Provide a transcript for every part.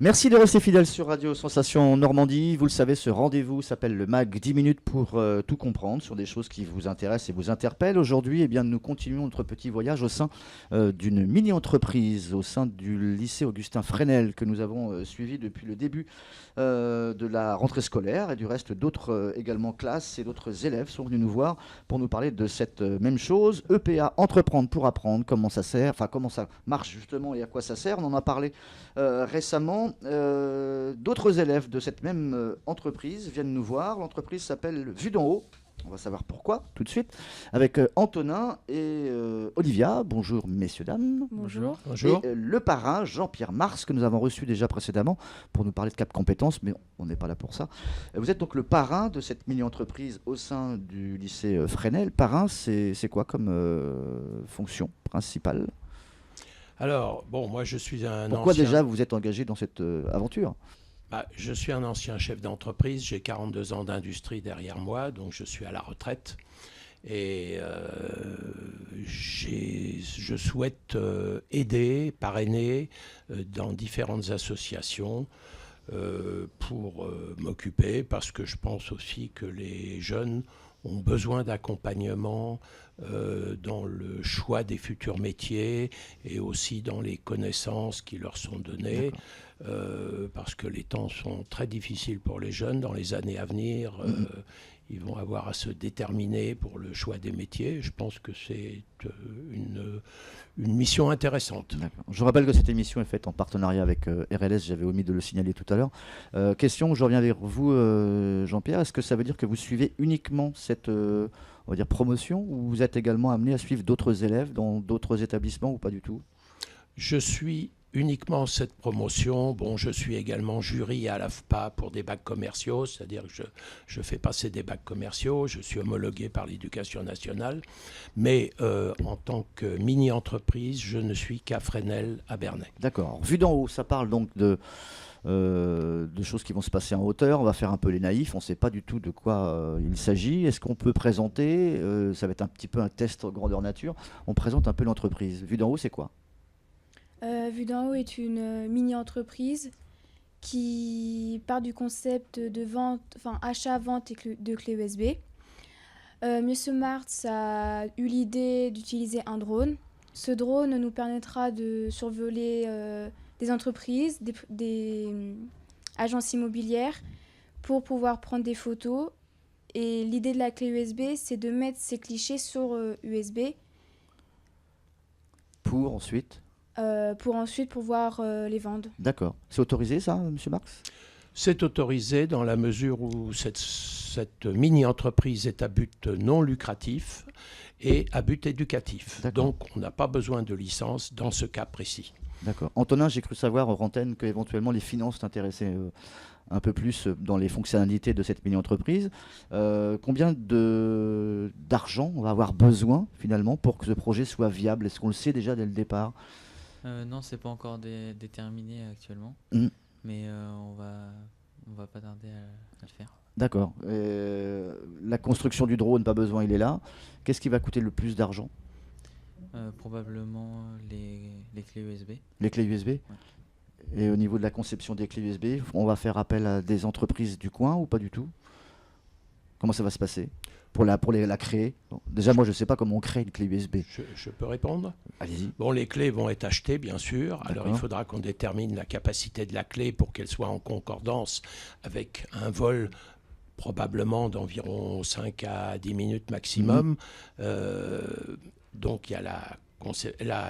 Merci de rester fidèle sur Radio Sensation Normandie. Vous le savez, ce rendez-vous s'appelle le MAG 10 minutes pour tout comprendre sur des choses qui vous intéressent et vous interpellent. Aujourd'hui, eh bien, nous continuons notre petit voyage au sein d'une mini-entreprise, au sein du lycée Augustin Fresnel que nous avons suivi depuis le début de la rentrée scolaire. Et du reste, d'autres également classes et d'autres élèves sont venus nous voir pour nous parler de cette même chose. EPA, entreprendre pour apprendre, comment ça sert, enfin comment ça marche justement et à quoi ça sert. On en a parlé récemment. D'autres élèves de cette même entreprise viennent nous voir. L'entreprise s'appelle Vue d'en haut. On va savoir pourquoi tout de suite. Avec Antonin et Olivia. Bonjour messieurs, dames. Bonjour. Bonjour. Et le parrain Jean-Pierre Mars que nous avons reçu déjà précédemment pour nous parler de Cap Compétences, mais on n'est pas là pour ça. Vous êtes donc le parrain de cette mini-entreprise au sein du lycée Fresnel. Parrain, c'est quoi comme fonction principale ? Alors, bon, moi je suis un Pourquoi ancien... déjà vous vous êtes engagé dans cette aventure ? Je suis un ancien chef d'entreprise, j'ai 42 ans d'industrie derrière moi, donc je suis à la retraite. Et je souhaite aider, parrainer dans différentes associations pour m'occuper, parce que je pense aussi que les jeunes ont besoin d'accompagnement dans le choix des futurs métiers et aussi dans les connaissances qui leur sont données, parce que les temps sont très difficiles pour les jeunes. Dans les années à venir, ils vont avoir à se déterminer pour le choix des métiers. Je pense que c'est une mission intéressante. D'accord. Je rappelle que cette émission est faite en partenariat avec RLS, j'avais omis de le signaler tout à l'heure. Question, je reviens vers vous Jean-Pierre, est-ce que ça veut dire que vous suivez uniquement cette on va dire promotion ou vous êtes également amené à suivre d'autres élèves dans d'autres établissements ou pas du tout ? Je suis uniquement cette promotion. Bon, je suis également jury à l'AFPA pour des bacs commerciaux, c'est-à-dire que je fais passer des bacs commerciaux, je suis homologué par l'Éducation nationale, mais en tant que mini-entreprise, je ne suis qu'à Fresnel, à Bernay. D'accord. Vue d'en haut, ça parle donc de choses qui vont se passer en hauteur. On va faire un peu les naïfs, on ne sait pas du tout de quoi il s'agit. Est-ce qu'on peut présenter, ça va être un petit peu un test grandeur nature, on présente un peu l'entreprise. Vue d'en haut, c'est quoi ? Vue d'en haut est une mini-entreprise qui part du concept de vente, achat-vente de clés USB. Monsieur Martz a eu l'idée d'utiliser un drone. Ce drone nous permettra de survoler des entreprises, des agences immobilières pour pouvoir prendre des photos. Et l'idée de la clé USB, c'est de mettre ces clichés sur USB Pour ensuite pouvoir les vendre. D'accord. C'est autorisé ça, monsieur Marx ? C'est autorisé dans la mesure où cette mini-entreprise est à but non lucratif et à but éducatif. D'accord. Donc, on n'a pas besoin de licence dans ce cas précis. D'accord. Antonin, j'ai cru savoir hors antenne qu'éventuellement les finances t'intéressaient un peu plus dans les fonctionnalités de cette mini-entreprise. Combien d'argent on va avoir besoin finalement pour que ce projet soit viable ? Est-ce qu'on le sait déjà dès le départ ? Non, c'est pas encore déterminé actuellement, mais on va pas tarder à le faire. D'accord. La construction du drone, pas besoin, il est là. Qu'est-ce qui va coûter le plus d'argent ? Probablement les clés USB. Les clés USB ? Ouais. Et au niveau de la conception des clés USB, on va faire appel à des entreprises du coin ou pas du tout ? Comment ça va se passer pour la créer ? Bon, déjà, moi, je ne sais pas comment on crée une clé USB. Je peux répondre ? Allez-y. Bon, les clés vont être achetées, bien sûr. D'accord. Alors, il faudra qu'on détermine la capacité de la clé pour qu'elle soit en concordance avec un vol probablement d'environ 5 à 10 minutes maximum. Donc, il y a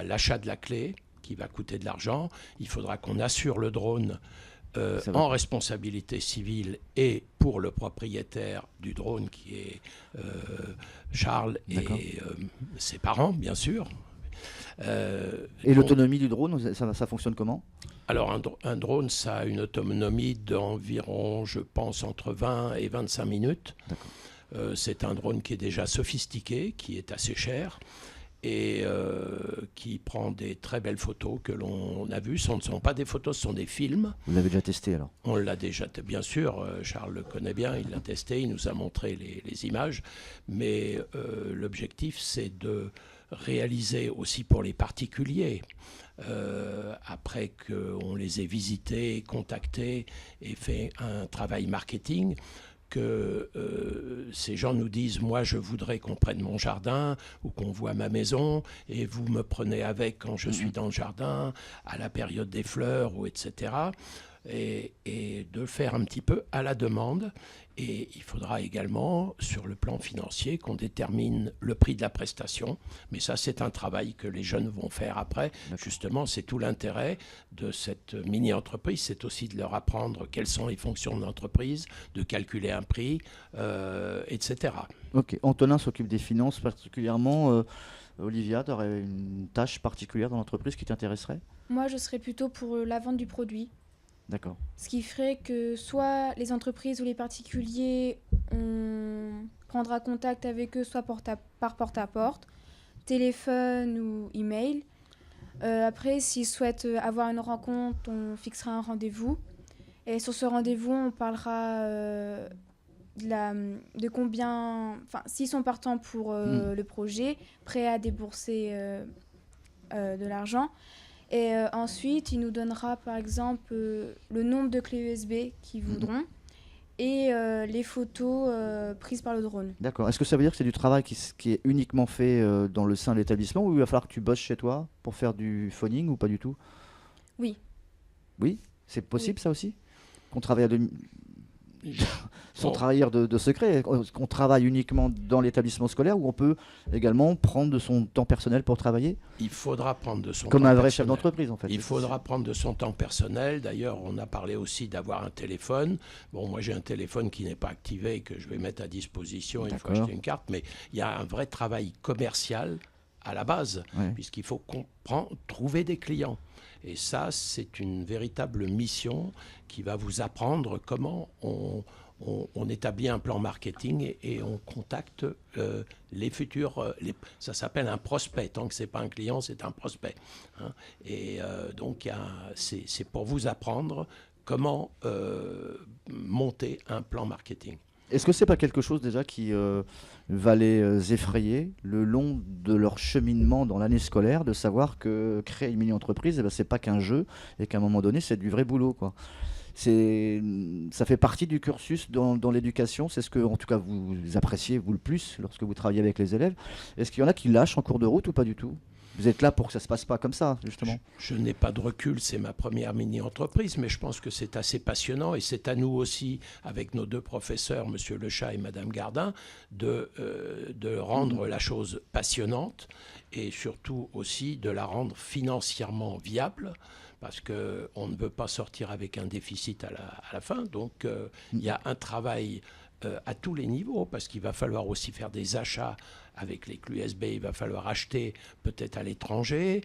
l'achat de la clé qui va coûter de l'argent. Il faudra qu'on assure le drone en responsabilité civile et pour le propriétaire du drone qui est Charles et ses parents, bien sûr. Et l'autonomie du drone, ça fonctionne comment ? Alors un drone, ça a une autonomie d'environ, je pense, entre 20 et 25 minutes. C'est un drone qui est déjà sophistiqué, qui est assez cher et qui prend des très belles photos que l'on a vues. Ce ne sont pas des photos, ce sont des films. Vous l'avez déjà testé alors ? On l'a déjà, bien sûr, Charles le connaît bien, il l'a testé, il nous a montré les images, mais l'objectif c'est de réalisés aussi pour les particuliers. Après qu'on les ait visités, contactés et fait un travail marketing, que ces gens nous disent « moi je voudrais qu'on prenne mon jardin ou qu'on voit ma maison et vous me prenez avec quand je suis dans le jardin, à la période des fleurs ou etc. » Et de le faire un petit peu à la demande. Et il faudra également, sur le plan financier, qu'on détermine le prix de la prestation. Mais ça, c'est un travail que les jeunes vont faire après. Justement, c'est tout l'intérêt de cette mini-entreprise. C'est aussi de leur apprendre quelles sont les fonctions de l'entreprise, de calculer un prix, etc. Ok. Antonin s'occupe des finances particulièrement. Olivia, tu aurais une tâche particulière dans l'entreprise qui t'intéresserait? Moi, je serais plutôt pour la vente du produit. D'accord. Ce qui ferait que soit les entreprises ou les particuliers, on prendra contact avec eux, soit par porte-à-porte, téléphone ou email. Après, s'ils souhaitent avoir une rencontre, on fixera un rendez-vous. Et sur ce rendez-vous, on parlera de combien... Enfin, s'ils sont partants pour le projet, prêts à débourser de l'argent. Et ensuite, il nous donnera par exemple le nombre de clés USB qu'ils voudront et les photos prises par le drone. D'accord. Est-ce que ça veut dire que c'est du travail qui est uniquement fait dans le sein de l'établissement ou il va falloir que tu bosses chez toi pour faire du phoning ou pas du tout? Oui. Oui? C'est possible Oui. ça aussi? Qu'on travaille sans trahir de secret, qu'on travaille uniquement dans l'établissement scolaire ou on peut également prendre de son temps personnel pour travailler? Il faudra prendre de son temps Comme un vrai personnel. chef d'entreprise en fait. Il faudra prendre de son temps personnel. D'ailleurs, on a parlé aussi d'avoir un téléphone. Bon, moi j'ai un téléphone qui n'est pas activé et que je vais mettre à disposition une fois acheter une carte. Mais il y a un vrai travail commercial à la base, puisqu'il faut trouver des clients. Et ça, c'est une véritable mission qui va vous apprendre comment on établit un plan marketing et on contacte les futurs... ça s'appelle un prospect. Tant que ce n'est pas un client, c'est un prospect. Hein. Et donc, c'est pour vous apprendre comment monter un plan marketing. Est-ce que c'est pas quelque chose déjà qui va les effrayer le long de leur cheminement dans l'année scolaire, de savoir que créer une mini-entreprise, c'est pas qu'un jeu et qu'à un moment donné, c'est du vrai boulot, quoi. Ça fait partie du cursus dans l'éducation. C'est ce que, en tout cas, vous appréciez, vous, le plus lorsque vous travaillez avec les élèves. Est-ce qu'il y en a qui lâchent en cours de route ou pas du tout? Vous êtes là pour que ça ne se passe pas comme ça, justement. Je n'ai pas de recul, c'est ma première mini-entreprise, mais je pense que c'est assez passionnant et c'est à nous aussi, avec nos deux professeurs, M. Lechat et Mme Gardin, de rendre la chose passionnante et surtout aussi de la rendre financièrement viable, parce qu'on ne veut pas sortir avec un déficit à la fin. Donc, il y a un travail à tous les niveaux, parce qu'il va falloir aussi faire des achats avec les clés USB, il va falloir acheter peut-être à l'étranger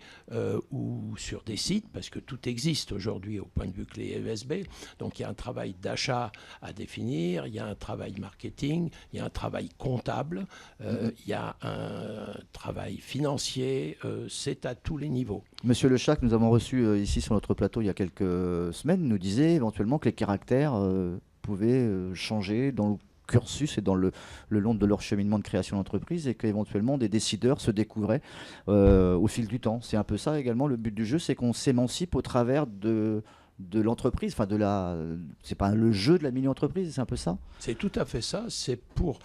ou sur des sites, parce que tout existe aujourd'hui au point de vue clé USB. Donc il y a un travail d'achat à définir, il y a un travail marketing, il y a un travail comptable, il y a un travail financier, c'est à tous les niveaux. Monsieur Lechat, que nous avons reçu ici sur notre plateau il y a quelques semaines, nous disait éventuellement que les caractères pouvaient changer dans le cursus et dans le long de leur cheminement de création d'entreprise et qu'éventuellement des décideurs se découvraient au fil du temps. C'est un peu ça également le but du jeu, c'est qu'on s'émancipe au travers de l'entreprise, enfin c'est pas le jeu de la mini-entreprise, c'est un peu ça? C'est tout à fait ça, c'est pour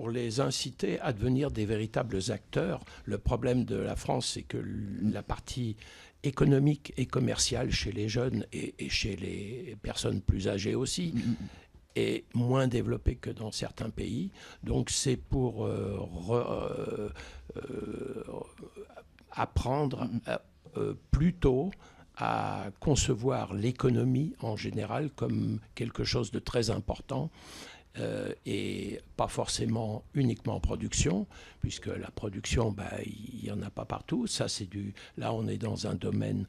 les inciter à devenir des véritables acteurs. Le problème de la France, c'est que la partie économique et commerciale chez les jeunes et chez les personnes plus âgées aussi est moins développée que dans certains pays. Donc c'est pour apprendre plutôt à concevoir l'économie en général comme quelque chose de très important et pas forcément uniquement en production, puisque la production, il n'y en a pas partout. Ça, là, on est dans un domaine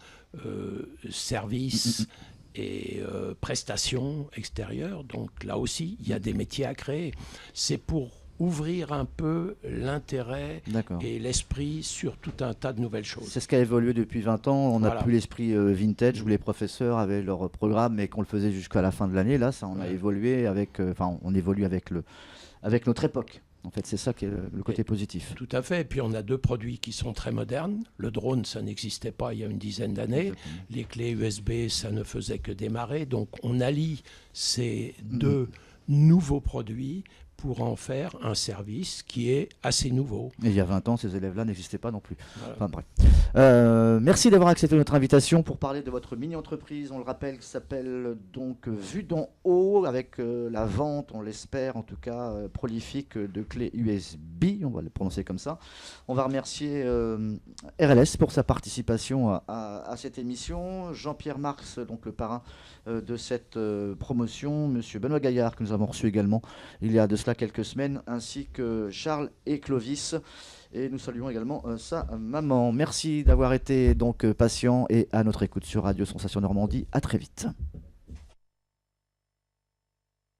service et prestations extérieures. Donc là aussi, il y a des métiers à créer. C'est pour ouvrir un peu l'intérêt et l'esprit sur tout un tas de nouvelles choses. C'est ce qui a évolué depuis 20 ans. On n'a plus l'esprit vintage où les professeurs avaient leur programme et qu'on le faisait jusqu'à la fin de l'année. Là, ça, on a évolué avec, on évolue avec notre époque. En fait, c'est ça qui est le côté positif. Tout à fait. Et puis on a 2 produits qui sont très modernes. Le drone, ça n'existait pas il y a une dizaine d'années. Les clés USB, ça ne faisait que démarrer. Donc on allie ces 2 nouveaux produits pour en faire un service qui est assez nouveau. Et il y a 20 ans, ces élèves-là n'existaient pas non plus. Voilà. Enfin, bref. Merci d'avoir accepté notre invitation pour parler de votre mini-entreprise. On le rappelle, qui s'appelle donc Vue d'en haut, avec la vente, on l'espère en tout cas, prolifique de clés USB, on va le prononcer comme ça. On va remercier RLS pour sa participation à cette émission. Jean-Pierre Marx, donc le parrain de cette promotion. Monsieur Benoît Gaillard, que nous avons reçu également il y a de cela quelques semaines, ainsi que Charles et Clovis. Et nous saluons également sa maman. Merci d'avoir été donc patient et à notre écoute sur Radio Sensation Normandie. À très vite.